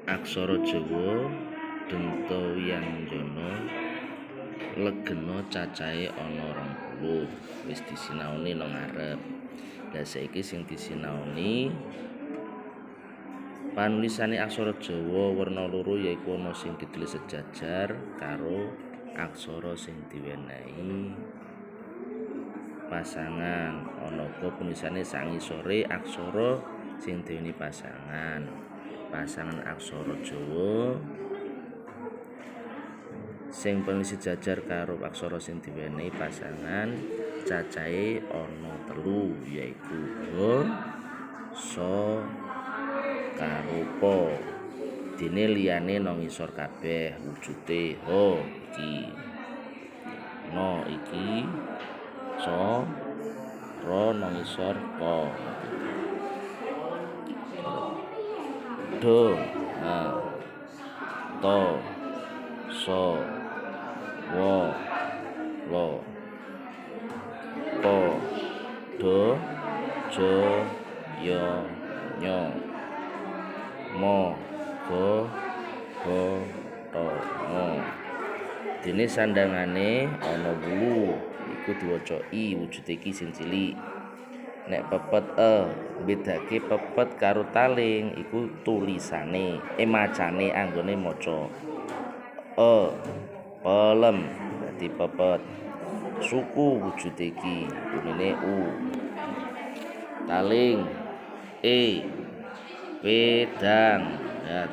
Aksara Jawa Dentawianjana legena cacahe ana 20 wis disinaoni nang ngarep. Lah saiki sing disinaoni panulisane aksara Jawa werna loro yaiku ana sing ditulis sejajar karo aksara sing diwenehi pasangan. Ana uga penulisane sangisore aksara sing diwenehi pasangan. Pasangan aksara Jawa sing penulis sejajar karo aksara sing diwenehi pasangan cacahe ana 3 yaiku ha, sa, karo pa. Dene liyane nang ngisor kabeh wujude ha iki. No iki sa, ra nang ngisor pa. Do, to, so, wa, lo, po, do, jo, yo, nyo, mo, go, ho, to, mo. Dene sandangane ana wulu iku diwaca i wujude iki sing cilik. Nek pepet bedake pepet karo taling iku tulisane macane anggone maca pelem dadi pepet. Suku wujude iki bunine u. Taling wedang ya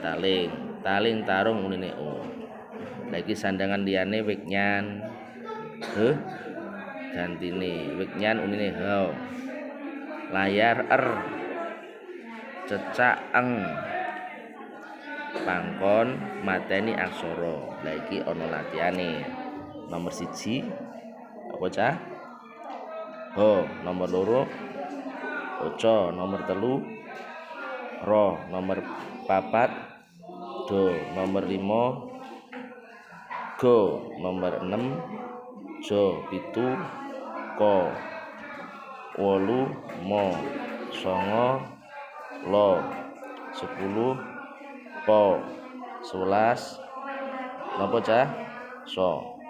taling tarung bunine u. Lah iki sandangan liyane wignan gantine wignan unine ha. Layar cecak pangkon mateni aksara. Lah iki ana latihane. Nomor 1 apa cah? Ho, nomor 2 oca, nomor 3 ro, nomor 4 do, nomor 5 go, nomor 6 jo, 7 ko, 8 mo, 9 lo, 10 po, 11 napa cah? So,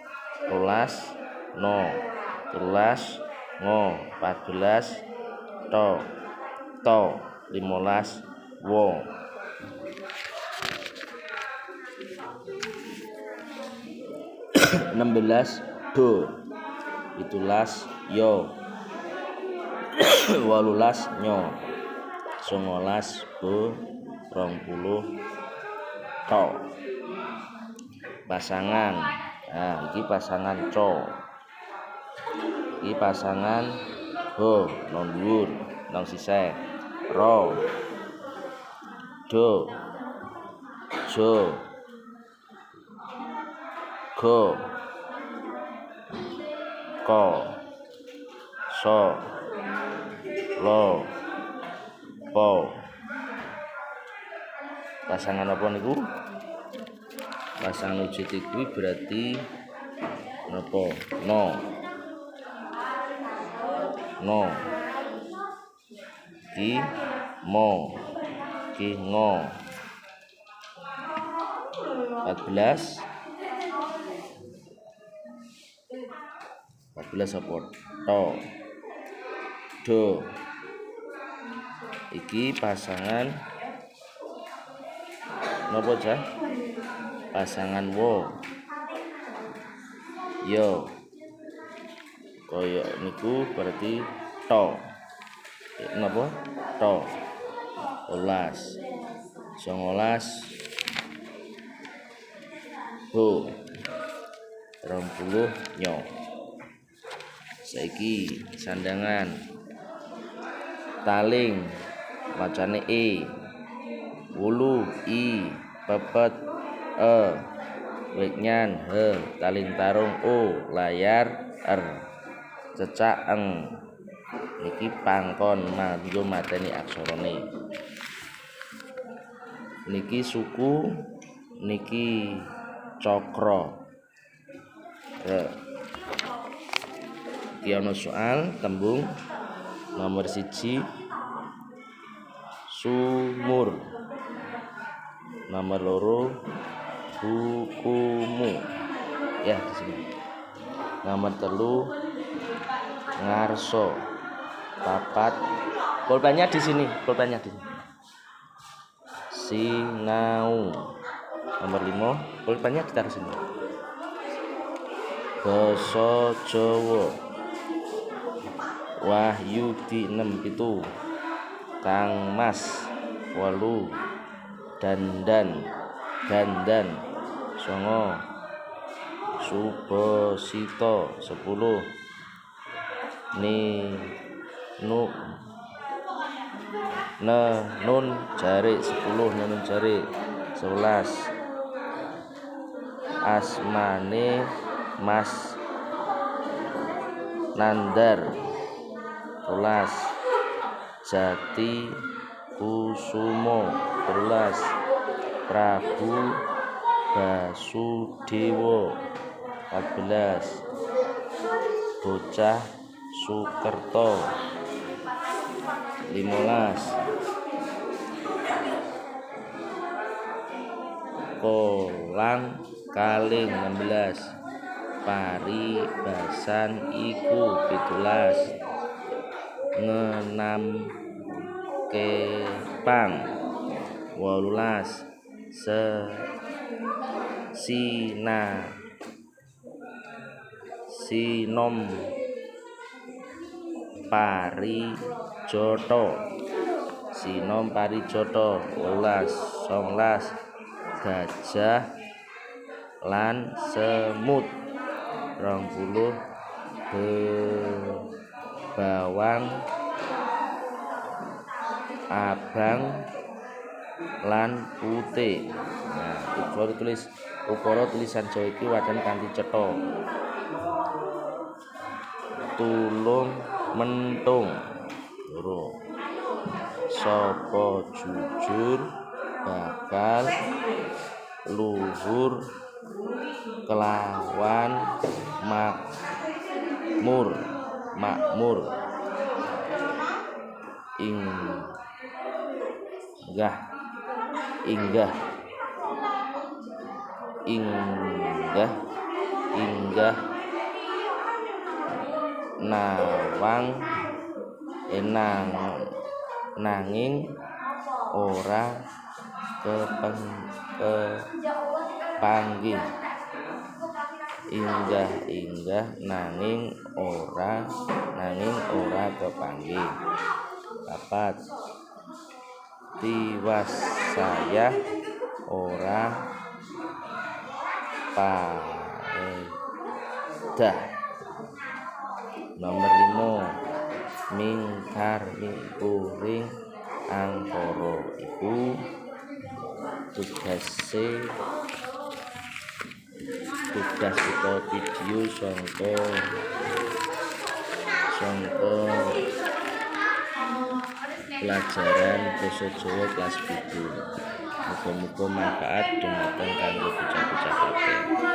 12 no, 13 ngo, 14 to, 15 wo, 16 do, 17 yo, 18 nyo, 19 bo, 20 to. Pasangan. Nah, iki pasangan co. Iki pasangan ho nang dhuwur, nang sisih. Ro, do, jo, go, ko, so, lo, po. Pasangan apa niku? Pasangan wujud iki berarti napa? No. Ki mo. Ki ngo. 14 apa? To. Do. Iki pasangan napa cah? Pasangan wo. Yo. Kaya niku berarti to. Napa? To. 12 19 ho 20 nyo. Saiki sandangan taling macane wulu i, pepet wignan he, taling tarung o, layar cecak niki pangkon nganggo mateni aksarane. Niki suku, niki cakra. Iki ana soal tembung nomor 1 sumur. Nomor loro bukumu. Ya, di sini. Nomor telu ngarso. Papat pulpennya di sini, Sinau. Nomor 5 pulpennya ditaruh sini. Basa Jawa. Wahyudi 6 itu. Kangmas 8. Dandan 9. Subasita 10. Nun jari 10. Nun jari 11. Asmane Mas Nandar 12. Jati Kusumo 13. Prabu Basudewa 14. Bocah Sukerto 15. Kolang kaling 16. Paribasan iku 17. Ngenam kepang 18. Sinom Parijoto 18. 19. Gajah lan semut 20. Bawang abang lan putih. Nah, ukara tulisan Jawa iki wacan kanthi cetha. Tulung mentung 2. Sapa jujur bakal luhur kelawan makmur. Inggah nawang nanging ora kepanggih. Inggah nanging ora kepanggih. 4. Tiwas saya ora paedah. Nomor 5 mingkar mingkuring angkara iku tugas utawa video sangka pelajaran basa Jawa kelas 7. Muga-muga manfaat dumateng kanggo bocah-bocah kabeh.